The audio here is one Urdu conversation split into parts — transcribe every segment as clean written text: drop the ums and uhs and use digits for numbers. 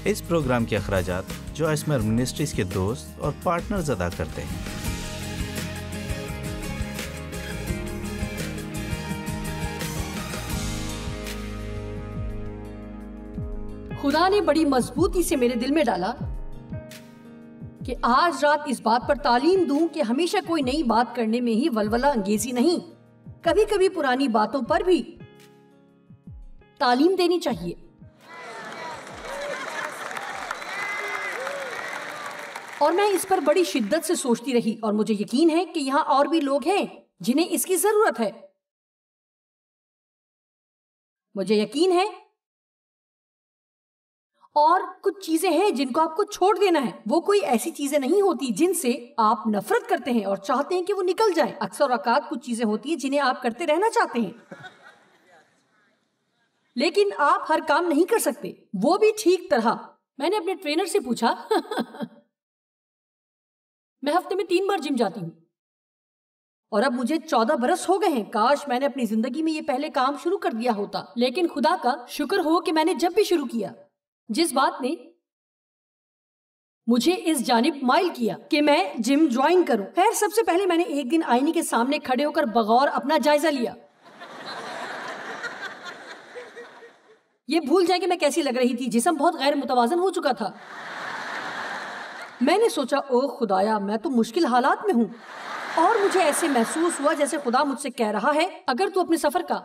اس پروگرام کے اخراجات جو اسمر منسٹریز کے دوست اور پارٹنرز ادا کرتے ہیں۔ خدا نے بڑی مضبوطی سے میرے دل میں ڈالا کہ آج رات اس بات پر تعلیم دوں کہ ہمیشہ کوئی نئی بات کرنے میں ہی ولولہ انگیزی نہیں، کبھی کبھی پرانی باتوں پر بھی تعلیم دینی چاہیے۔ اور میں اس پر بڑی شدت سے سوچتی رہی، اور مجھے یقین ہے کہ یہاں اور بھی لوگ ہیں جنہیں اس کی ضرورت ہے۔ مجھے یقین ہے اور کچھ چیزیں ہیں جن کو آپ کو چھوڑ دینا ہے۔ وہ کوئی ایسی چیزیں نہیں ہوتی جن سے آپ نفرت کرتے ہیں اور چاہتے ہیں کہ وہ نکل جائیں۔ اکثر اوقات کچھ چیزیں ہوتی ہیں جنہیں آپ کرتے رہنا چاہتے ہیں، لیکن آپ ہر کام نہیں کر سکتے، وہ بھی ٹھیک طرح۔ میں نے اپنے ٹرینر سے پوچھا میں ہفتے میں 3 بار جم جاتی ہوں اور اب مجھے 14 برس ہو گئے ہیں۔ کاش میں نے اپنی زندگی میں یہ پہلے کام شروع کر دیا ہوتا، لیکن خدا کا شکر ہو کہ میں نے جب بھی شروع کیا، جس بات نے مجھے اس جانب مائل کیا کہ میں جم جوائن کروں۔ خیر، سب سے پہلے میں نے ایک دن آئینے کے سامنے کھڑے ہو کر بغور اپنا جائزہ لیا۔ یہ بھول جائے کہ میں کیسی لگ رہی تھی، جسم بہت غیر متوازن ہو چکا تھا۔ میں نے سوچا، او خدایا، میں تو مشکل حالات میں ہوں، اور مجھے ایسے محسوس ہوا جیسے خدا مجھ سے کہہ رہا ہے اگر تو اپنے سفر کا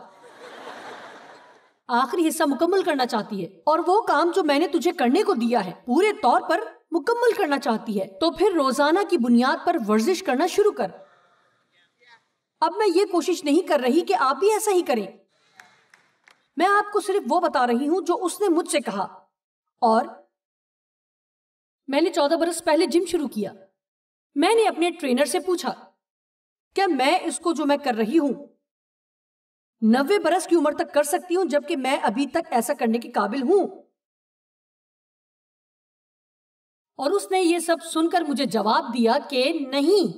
آخری حصہ مکمل کرنا چاہتی ہے اور وہ کام جو میں نے تجھے کرنے کو دیا ہے پورے طور پر مکمل کرنا چاہتی ہے، تو پھر روزانہ کی بنیاد پر ورزش کرنا شروع کر۔ اب میں یہ کوشش نہیں کر رہی کہ آپ بھی ایسا ہی کریں، میں آپ کو صرف وہ بتا رہی ہوں جو اس نے مجھ سے کہا۔ اور میں نے 14 برس پہلے جم شروع کیا۔ میں نے اپنے ٹرینر سے پوچھا، کیا میں اس کو جو میں کر رہی ہوں 90 برس کی عمر تک کر سکتی ہوں، جبکہ میں ابھی تک ایسا کرنے کے قابل ہوں؟ اور اس نے یہ سب سن کر مجھے جواب دیا کہ نہیں۔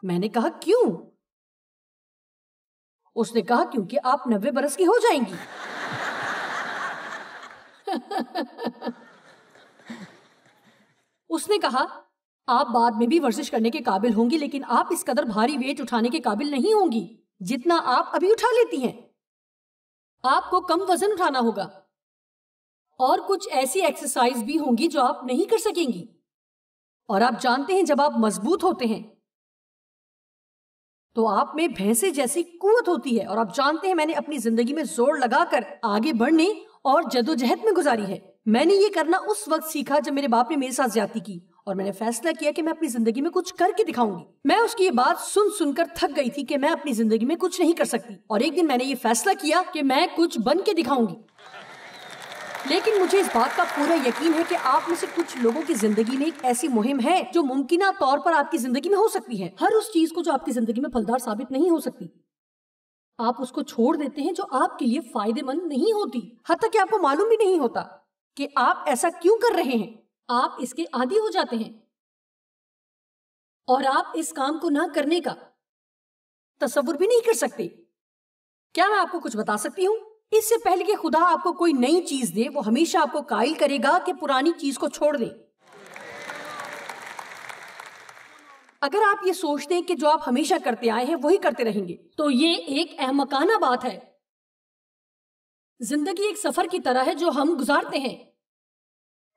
میں نے کہا کیوں؟ اس نے کہا کیونکہ آپ 90 برس کی ہو جائیں گی۔ اس نے کہا آپ بعد میں بھی ورزش کرنے کے قابل ہوں گی، لیکن آپ اس قدر بھاری ویٹ اٹھانے کے قابل نہیں ہوں گی جتنا آپ ابھی اٹھا لیتی ہیں۔ آپ کو کم وزن اٹھانا ہوگا اور کچھ ایسی ایکسرسائز بھی ہوں گی جو آپ نہیں کر سکیں گی۔ اور آپ جانتے ہیں جب آپ مضبوط ہوتے ہیں تو آپ میں بھینسے جیسی قوت ہوتی ہے، اور آپ جانتے ہیں میں نے اپنی زندگی میں زور لگا کر آگے بڑھنے اور جدوجہد میں گزاری ہے۔ میں نے یہ کرنا اس وقت سیکھا جب میرے باپ نے میرے ساتھ زیادتی کی، اور میں نے فیصلہ کیا کہ میں اپنی زندگی میں کچھ کر کے دکھاؤں گی۔ میں اس کی یہ بات سن کر تھک گئی تھی کہ میں اپنی زندگی میں کچھ نہیں کر سکتی، اور ایک دن میں نے یہ فیصلہ کیا کہ میں کچھ بن کے دکھاؤں گی۔ لیکن مجھے اس بات کا پورا یقین ہے کہ آپ میں سے کچھ لوگوں کی زندگی میں ایک ایسی مہم ہے جو ممکنہ طور پر آپ کی زندگی میں ہو سکتی ہے۔ ہر اس چیز کو جو آپ کی زندگی میں پھلدار ثابت نہیں ہو سکتی، آپ اس کو چھوڑ دیتے ہیں جو آپ کے لیے فائدے مند نہیں ہوتی، حتیٰ کہ آپ کو معلوم بھی نہیں ہوتا کہ آپ ایسا کیوں کر رہے ہیں۔ آپ اس کے عادی ہو جاتے ہیں اور آپ اس کام کو نہ کرنے کا تصور بھی نہیں کر سکتے۔ کیا میں آپ کو کچھ بتا سکتی ہوں؟ اس سے پہلے کہ خدا آپ کو کوئی نئی چیز دے، وہ ہمیشہ آپ کو قائل کرے گا کہ پرانی چیز کو چھوڑ دیں۔ اگر آپ یہ سوچتے ہیں کہ جو آپ ہمیشہ کرتے آئے ہیں وہی کرتے رہیں گے، تو یہ ایک احمقانہ بات ہے۔ زندگی ایک سفر کی طرح ہے جو ہم گزارتے ہیں،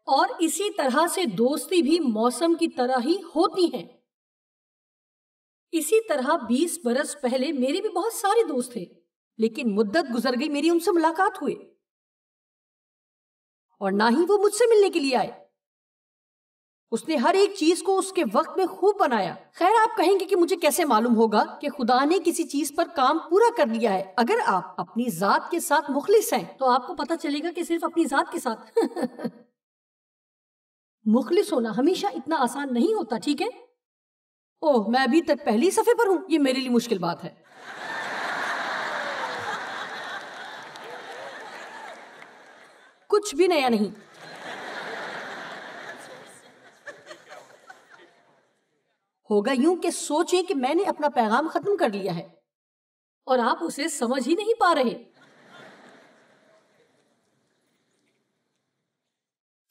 اور اسی طرح سے دوستی بھی موسم کی طرح ہی ہوتی ہیں۔ اسی طرح 20 برس پہلے میرے بھی بہت سارے دوست تھے، لیکن مدت گزر گئی، میری ان سے ملاقات ہوئے اور نہ ہی وہ مجھ سے ملنے کے لیے آئے۔ اس نے ہر ایک چیز کو اس کے وقت میں خوب بنایا۔ خیر، آپ کہیں گے کہ مجھے کیسے معلوم ہوگا کہ خدا نے کسی چیز پر کام پورا کر لیا ہے؟ اگر آپ اپنی ذات کے ساتھ مخلص ہیں تو آپ کو پتا چلے گا کہ صرف اپنی ذات کے ساتھ مخلص ہونا ہمیشہ اتنا آسان نہیں ہوتا، ٹھیک ہے؟ اوہ، میں ابھی تک پہلی صفحے پر ہوں، یہ میرے لیے مشکل بات ہے۔ کچھ بھی نیا نہیں۔ ہوگا یوں کہ سوچیں کہ میں نے اپنا پیغام ختم کر لیا ہے اور آپ اسے سمجھ ہی نہیں پا رہے۔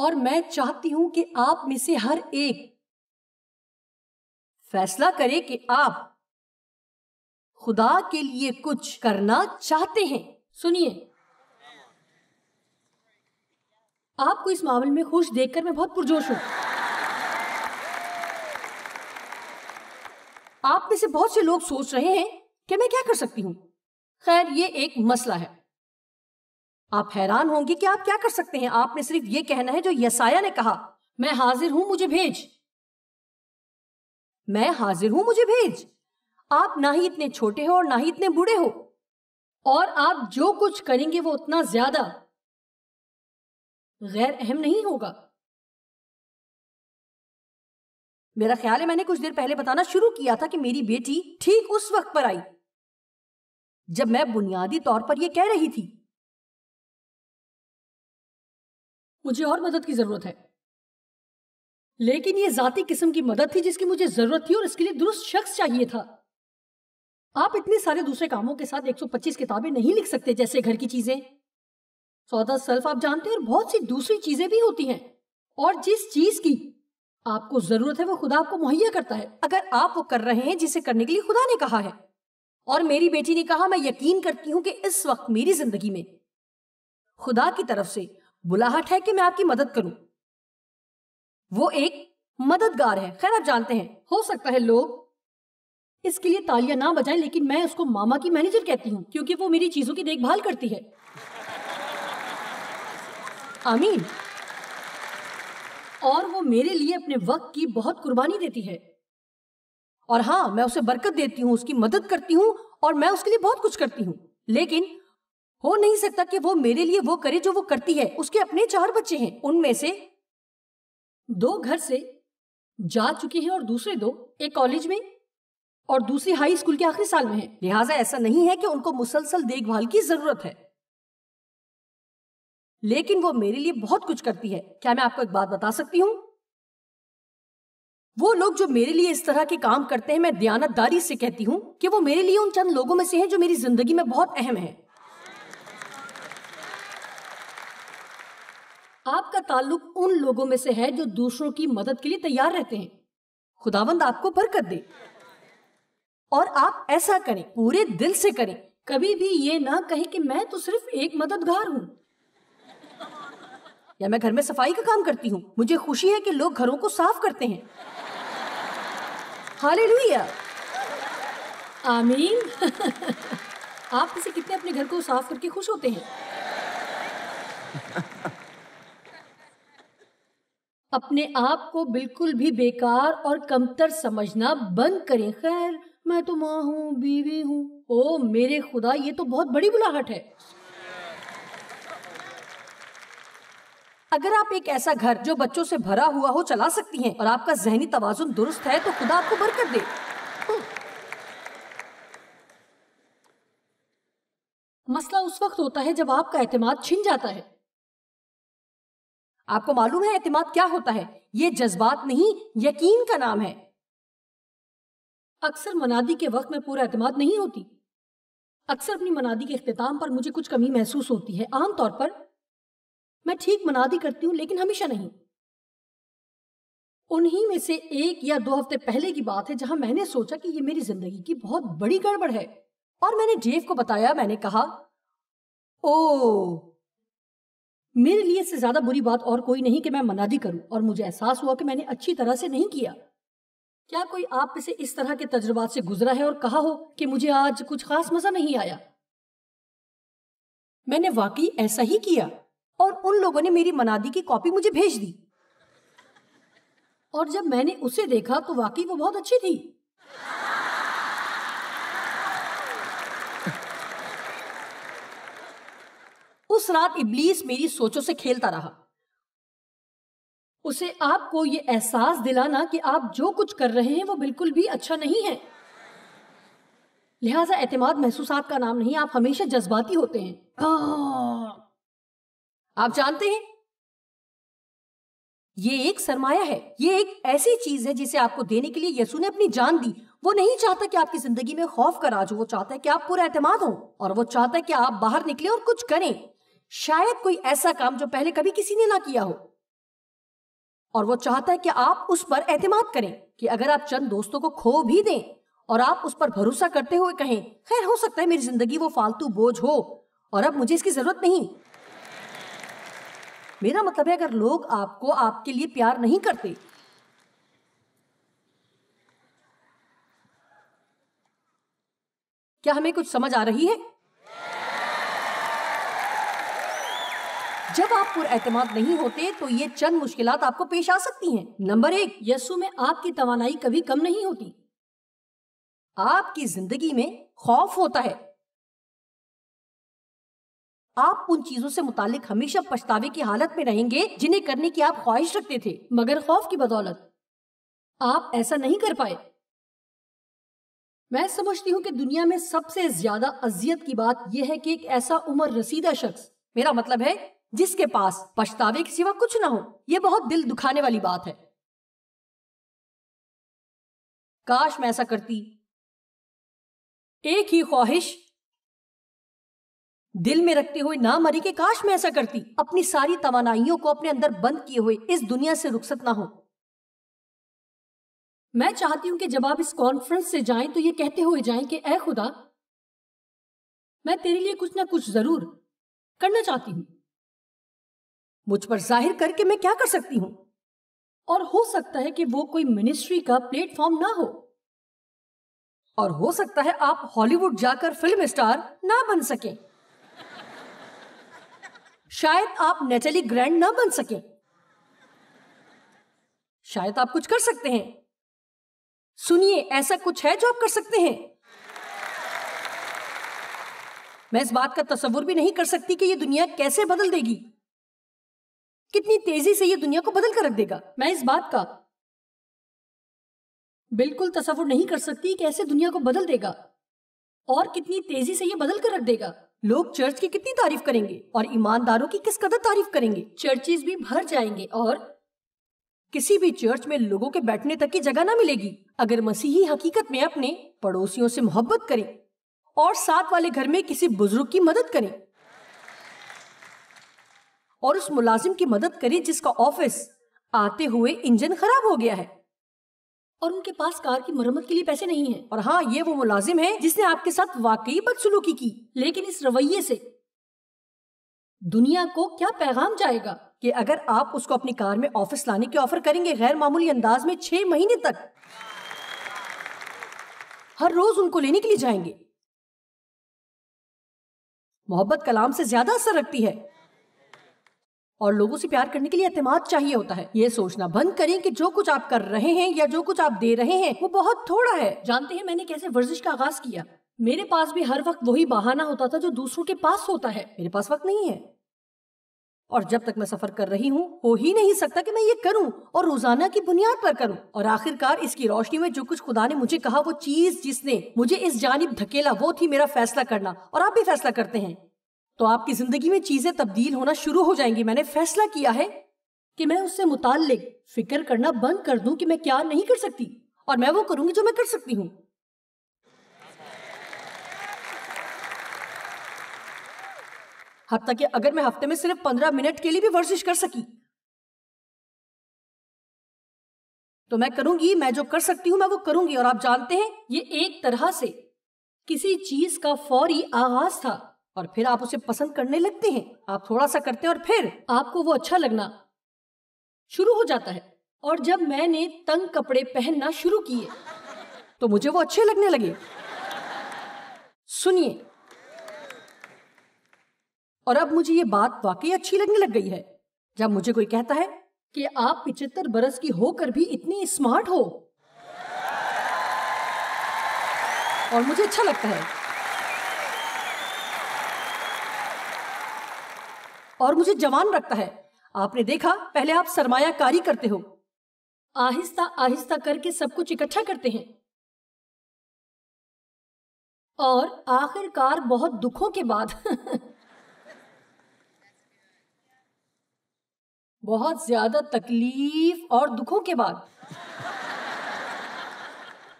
اور میں چاہتی ہوں کہ آپ میں سے ہر ایک فیصلہ کرے کہ آپ خدا کے لیے کچھ کرنا چاہتے ہیں. سنیے، آپ کو اس معاملے میں خوش دیکھ کر میں بہت پرجوش ہوں. آپ میں سے بہت سے لوگ سوچ رہے ہیں کہ میں کیا کر سکتی ہوں. خیر، یہ ایک مسئلہ ہے. آپ حیران ہوں گے کہ آپ کیا کر سکتے ہیں. آپ نے صرف یہ کہنا ہے جو یسایہ نے کہا، میں حاضر ہوں، مجھے بھیج. میں حاضر ہوں، مجھے بھیج. آپ نہ ہی اتنے چھوٹے ہو اور نہ ہی اتنے بوڑھے ہو، اور آپ جو کچھ کریں گے وہ اتنا زیادہ غیر اہم نہیں ہوگا. میرا خیال ہے میں نے کچھ دیر پہلے بتانا شروع کیا تھا کہ میری بیٹی ٹھیک اس وقت پر آئی جب میں بنیادی طور پر یہ کہہ رہی تھی مجھے اور مدد کی ضرورت ہے. لیکن یہ ذاتی قسم کی مدد تھی جس کی مجھے ضرورت تھی، اور اس کے لیے درست شخص چاہیے تھا. آپ اتنے سارے دوسرے کاموں کے ساتھ 125 کتابیں نہیں لکھ سکتے، جیسے گھر کی چیزیں، سودا سلف آپ جانتے ہیں، اور بہت سی دوسری چیزیں بھی ہوتی ہیں. اور جس چیز کی آپ کو ضرورت ہے وہ خدا آپ کو مہیا کرتا ہے، اگر آپ وہ کر رہے ہیں جسے کرنے کے لیے خدا نے کہا ہے. اور میری بیٹی نے کہا، میں یقین کرتی ہوں کہ اس وقت میری زندگی میں خدا کی طرف سے بلاہٹ ہے کہ میں آپ کی مدد کروں. وہ ایک مددگار ہے. خیر، آپ جانتے ہیں، ہو سکتا ہے لوگ اس کے لیے تالیاں نہ بجائیں، لیکن میں اس کو ماما کی مینیجر کہتی ہوں کیونکہ وہ میری چیزوں کی دیکھ بھال کرتی ہے. آمین. اور وہ میرے لیے اپنے وقت کی بہت قربانی دیتی ہے. اور ہاں، میں اسے برکت دیتی ہوں، اس کی مدد کرتی ہوں، اور میں اس کے لیے بہت کچھ کرتی ہوں. لیکن ہو نہیں سکتا کہ وہ میرے لیے وہ کرے جو وہ کرتی ہے. اس کے اپنے 4 بچے ہیں، ان میں سے 2 گھر سے جا چکے ہیں اور دوسرے 2 ایک کالج میں اور دوسری ہائی اسکول کے آخری سال میں ہیں. لہٰذا ایسا نہیں ہے کہ ان کو مسلسل دیکھ بھال کی ضرورت ہے، لیکن وہ میرے لیے بہت کچھ کرتی ہے. کیا میں آپ کو ایک بات بتا سکتی ہوں؟ وہ لوگ جو میرے لیے اس طرح کے کام کرتے ہیں، میں دیانت داری سے کہتی ہوں کہ وہ میرے لیے ان چند لوگوں میں سے ہیں جو میری زندگی میں بہت اہم ہیں. آپ کا تعلق ان لوگوں میں سے ہے جو دوسروں کی مدد کے لیے تیار رہتے ہیں. خداوند آپ کو برکت دے. اور آپ ایسا کریں، پورے دل سے کریں. کبھی بھی یہ نہ کہیں کہ میں تو صرف ایک مددگار ہوں، یا میں گھر میں صفائی کا کام کرتی ہوں. مجھے خوشی ہے کہ لوگ گھروں کو صاف کرتے ہیں. ہاللیلویا. آمین. آپ میں سے کتنے اپنے گھر کو صاف کر کے خوش ہوتے ہیں؟ اپنے آپ کو بالکل بھی بیکار اور کمتر سمجھنا بند کریں. خیر، میں تو ماں ہوں، بیوی ہوں. او میرے خدا، یہ تو بہت بڑی بلاہٹ ہے. اگر آپ ایک ایسا گھر جو بچوں سے بھرا ہوا ہو چلا سکتی ہیں اور آپ کا ذہنی توازن درست ہے تو خدا آپ کو برکت دے. مسئلہ اس وقت ہوتا ہے جب آپ کا اعتماد چھن جاتا ہے. آپ کو معلوم ہے اعتماد کیا ہوتا ہے؟ یہ جذبات نہیں، یقین کا نام ہے. اکثر منادی کے وقت میں پورا اعتماد نہیں ہوتی. اکثر اپنی منادی کے اختتام پر مجھے کچھ کمی محسوس ہوتی ہے. عام طور پر میں ٹھیک منادی کرتی ہوں، لیکن ہمیشہ نہیں. انہی میں سے 1 یا 2 ہفتے پہلے کی بات ہے جہاں میں نے سوچا کہ یہ میری زندگی کی بہت بڑی گڑبڑ ہے، اور میں نے ڈیو کو بتایا. میں نے کہا، میرے لیے اس سے زیادہ بری بات اور کوئی نہیں کہ میں منادی کروں، اور مجھے احساس ہوا کہ میں نے اچھی طرح سے نہیں کیا. کیا کوئی آپ میں سے اس طرح کے تجربات سے گزرا ہے اور کہا ہو کہ مجھے آج کچھ خاص مزہ نہیں آیا؟ میں نے واقعی ایسا ہی کیا، اور ان لوگوں نے میری منادی کی کاپی مجھے بھیج دی، اور جب میں نے اسے دیکھا تو واقعی وہ بہت اچھی تھی. اس رات ابلیس میری سوچوں سے کھیلتا رہا. اسے آپ کو یہ احساس دلانا کہ آپ جو کچھ کر رہے ہیں وہ بالکل بھی اچھا نہیں ہے. لہٰذا اعتماد محسوسات کا نام نہیں، آپ ہمیشہ جذباتی ہوتے ہیں. آپ جانتے ہیں یہ ایک سرمایہ ہے، یہ ایک ایسی چیز ہے جسے آپ کو دینے کے لیے یسوع نے اپنی جان دی. وہ نہیں چاہتا کہ آپ کی زندگی میں خوف کا راج ہو، وہ چاہتا ہے کہ آپ پورا اعتماد ہوں، اور وہ چاہتا ہے کہ آپ باہر نکلیں اور کچھ کریں. شاید کوئی ایسا کام جو پہلے کبھی کسی نے نہ کیا ہو. اور وہ چاہتا ہے کہ آپ اس پر اعتماد کریں، کہ اگر آپ چند دوستوں کو کھو بھی دیں اور آپ اس پر بھروسہ کرتے ہوئے کہیں خیر ہو سکتا ہے میری زندگی وہ فالتو بوجھ ہو اور اب مجھے اس کی ضرورت نہیں۔ میرا مطلب ہے اگر لوگ آپ کو آپ کے لیے پیار نہیں کرتے، کیا ہمیں کچھ سمجھ آ رہی ہے؟ جب آپ پر اعتماد نہیں ہوتے تو یہ چند مشکلات آپ کو پیش آ سکتی ہیں۔ نمبر 1، یسوع میں آپ کی توانائی کبھی کم نہیں ہوتی۔ آپ کی زندگی میں خوف ہوتا ہے، آپ ان چیزوں سے متعلق ہمیشہ پچھتاوے کی حالت میں رہیں گے جنہیں کرنے کی آپ خواہش رکھتے تھے، مگر خوف کی بدولت آپ ایسا نہیں کر پائے۔ میں سمجھتی ہوں کہ دنیا میں سب سے زیادہ اذیت کی بات یہ ہے کہ ایک ایسا عمر رسیدہ شخص، میرا مطلب ہے جس کے پاس پچھتاوے کے سوا کچھ نہ ہو، یہ بہت دل دکھانے والی بات ہے۔ کاش میں ایسا کرتی۔ ایک ہی خواہش دل میں رکھتے ہوئے نہ مری کہ کاش میں ایسا کرتی، اپنی ساری توانائیوں کو اپنے اندر بند کیے ہوئے اس دنیا سے رخصت نہ ہو۔ میں چاہتی ہوں کہ جب آپ اس کانفرنس سے جائیں تو یہ کہتے ہوئے جائیں کہ اے خدا، میں تیرے لیے کچھ نہ کچھ ضرور کرنا چاہتی ہوں، مجھ پر ظاہر کر کے میں کیا کر سکتی ہوں۔ اور ہو سکتا ہے کہ وہ کوئی منسٹری کا پلیٹ فارم نہ ہو، اور ہو سکتا ہے آپ ہالی ووڈ جا کر فلم اسٹار نہ بن سکیں، شاید آپ نیٹلی گرینڈ نہ بن سکیں، شاید آپ کچھ کر سکتے ہیں۔ سنیے، ایسا کچھ ہے جو آپ کر سکتے ہیں۔ میں اس بات کا تصور بھی نہیں کر سکتی کہ یہ دنیا کیسے بدل دے گی، کتنی تیزی سے یہ دنیا کو بدل کر رکھ دے گا۔ میں اس بات کا بالکل تصور نہیں کر سکتی کہ ایسے دنیا کو بدل دے گا، اور کتنی تیزی سے یہ بدل کر رکھ دے گا۔ لوگ چرچ کی کتنی تعریف کریں گے اور ایمانداروں کی کس قدر تعریف کریں گے۔ چرچز بھی بھر جائیں گے اور کسی بھی چرچ میں لوگوں کے بیٹھنے تک کی جگہ نہ ملے گی۔ اگر مسیحی حقیقت میں اپنے پڑوسیوں سے محبت کریں اور ساتھ والے گھر میں کسی بزرگ کی مدد کریں اور اس ملازم کی مدد کریں جس کا آفس آتے ہوئے انجن خراب ہو گیا ہے اور ان کے پاس کار کی مرمت کے لیے پیسے نہیں ہیں، اور ہاں یہ وہ ملازم ہے جس نے آپ کے ساتھ واقعی بدسلوکی کی، لیکن اس رویے سے دنیا کو کیا پیغام جائے گا کہ اگر آپ اس کو اپنی کار میں آفس لانے کے آفر کریں گے غیر معمولی انداز میں 6 مہینے تک ہر روز ان کو لینے کے لیے جائیں گے۔ محبت کلام سے زیادہ اثر رکھتی ہے، اور لوگوں سے پیار کرنے کے لیے اعتماد چاہیے ہوتا ہے۔ یہ سوچنا بند کریں کہ جو کچھ آپ کر رہے ہیں یا جو کچھ آپ دے رہے ہیں وہ بہت تھوڑا ہے۔ جانتے ہیں میں نے کیسے ورزش کا آغاز کیا؟ میرے پاس بھی ہر وقت وہی بہانہ ہوتا تھا جو دوسروں کے پاس ہوتا ہے، میرے پاس وقت نہیں ہے، اور جب تک میں سفر کر رہی ہوں ہو ہی نہیں سکتا کہ میں یہ کروں اور روزانہ کی بنیاد پر کروں۔ اور آخر کار اس کی روشنی میں جو کچھ خدا نے مجھے کہا، وہ چیز جس نے مجھے اس جانب دھکیلا وہ تھی میرا فیصلہ کرنا، اور آپ بھی فیصلہ کرتے ہیں تو آپ کی زندگی میں چیزیں تبدیل ہونا شروع ہو جائیں گی۔ میں نے فیصلہ کیا ہے کہ میں اس سے متعلق فکر کرنا بند کر دوں کہ میں کیا نہیں کر سکتی، اور میں وہ کروں گی جو میں کر سکتی ہوں۔ حتیٰ کہ اگر میں ہفتے میں صرف 15 منٹ کے لیے بھی ورزش کر سکی تو میں کروں گی۔ میں جو کر سکتی ہوں میں وہ کروں گی۔ اور آپ جانتے ہیں یہ ایک طرح سے کسی چیز کا فوری آغاز تھا، اور پھر آپ اسے پسند کرنے لگتے ہیں۔ آپ تھوڑا سا کرتے ہیں اور پھر آپ کو وہ اچھا لگنا شروع ہو جاتا ہے۔ اور جب میں نے تنگ کپڑے پہننا شروع کیے تو مجھے وہ اچھے لگنے لگے۔ سنیے، اور اب مجھے یہ بات واقعی اچھی لگنے لگ گئی ہے جب مجھے کوئی کہتا ہے کہ آپ 75 برس کی ہو کر بھی اتنی اسمارٹ ہو، اور مجھے اچھا لگتا ہے اور مجھے جوان رکھتا ہے۔ آپ نے دیکھا، پہلے آپ سرمایہ کاری کرتے ہو، آہستہ آہستہ کر کے سب کچھ اکٹھا کرتے ہیں، اور آخر کار بہت دکھوں کے بعد بہت زیادہ تکلیف اور دکھوں کے بعد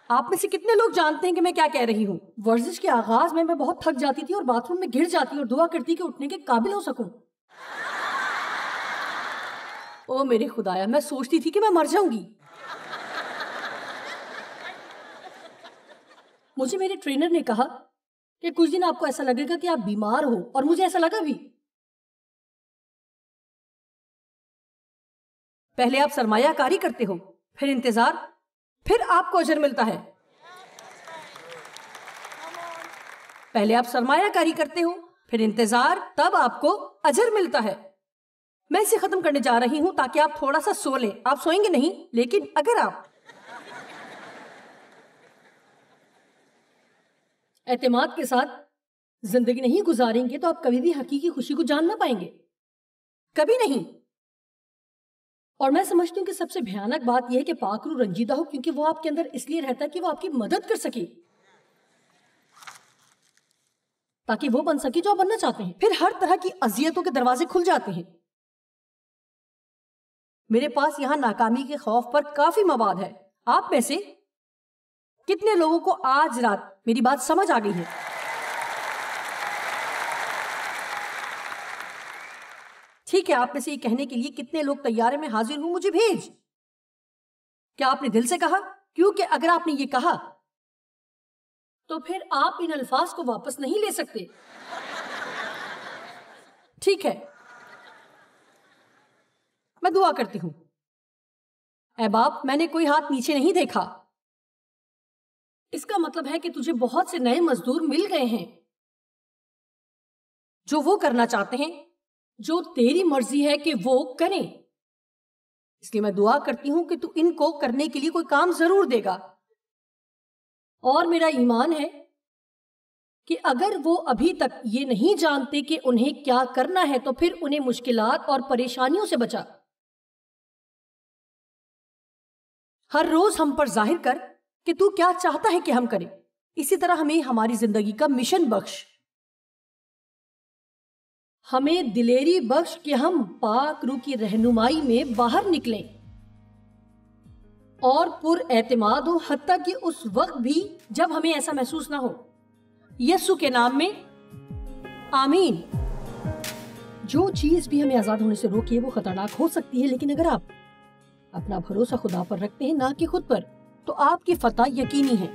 آپ میں سے کتنے لوگ جانتے ہیں کہ میں کیا کہہ رہی ہوں؟ ورزش کے آغاز میں بہت تھک جاتی تھی اور باتھ روم میں گر جاتی اور دعا کرتی کہ اٹھنے کے قابل ہو سکوں۔ او میرے خدایا، میں سوچتی تھی کہ میں مر جاؤں گی. مجھے میرے ٹرینر نے کہا کہ کچھ دن آپ کو ایسا لگے گا کہ آپ بیمار ہو، اور مجھے ایسا لگا بھی. پہلے آپ سرمایہ کاری کرتے ہو، پھر انتظار، پھر آپ کو اجر ملتا ہے. پہلے آپ سرمایہ کاری کرتے ہو، پھر انتظار، تب آپ کو اجر ملتا ہے. میں اسے ختم کرنے جا رہی ہوں تاکہ آپ تھوڑا سا سو لیں. آپ سوئیں گے نہیں، لیکن اگر آپ اعتماد کے ساتھ زندگی نہیں گزاریں گے تو آپ کبھی بھی حقیقی خوشی کو جان نہ پائیں گے. کبھی نہیں. اور میں سمجھتی ہوں کہ سب سے بھیانک بات یہ ہے کہ پاک روح رنجیدہ ہو، کیونکہ وہ آپ کے اندر اس لیے رہتا ہے کہ وہ آپ کی مدد کر سکے، تاکہ وہ بن سکے جو آپ بننا چاہتے ہیں. پھر ہر طرح کی اذیتوں کے دروازے کھل جاتے ہیں. میرے پاس یہاں ناکامی کے خوف پر کافی مواد ہے. آپ میں سے کتنے لوگوں کو آج رات میری بات سمجھ آ گئی ہے؟ ٹھیک ہے، آپ میں سے یہ کہنے کے لیے کتنے لوگ تیار ہیں میں حاضر ہوں، مجھے بھیج. کیا آپ نے دل سے کہا؟ کیونکہ اگر آپ نے یہ کہا تو پھر آپ ان الفاظ کو واپس نہیں لے سکتے. ٹھیک ہے، میں دعا کرتی ہوں. اے باپ، میں نے کوئی ہاتھ نیچے نہیں دیکھا. اس کا مطلب ہے کہ تجھے بہت سے نئے مزدور مل گئے ہیں جو وہ کرنا چاہتے ہیں جو تیری مرضی ہے کہ وہ کریں. اس لیے میں دعا کرتی ہوں کہ تو ان کو کرنے کے لیے کوئی کام ضرور دے گا. اور میرا ایمان ہے کہ اگر وہ ابھی تک یہ نہیں جانتے کہ انہیں کیا کرنا ہے تو پھر انہیں مشکلات اور پریشانیوں سے بچا. ہر روز ہم پر ظاہر کر کہ تو کیا چاہتا ہے کہ ہم کریں. اسی طرح ہمیں ہماری زندگی کا مشن بخش. ہمیں دلیری بخش کہ ہم پاک روح کی رہنمائی میں باہر نکلیں اور پر اعتماد ہو، حتیٰ کہ اس وقت بھی جب ہمیں ایسا محسوس نہ ہو. یسوع کے نام میں آمین. جو چیز بھی ہمیں آزاد ہونے سے روکے وہ خطرناک ہو سکتی ہے، لیکن اگر آپ اپنا بھروسہ خدا پر رکھتے ہیں نہ کہ خود پر، تو آپ کی فتح یقینی ہے.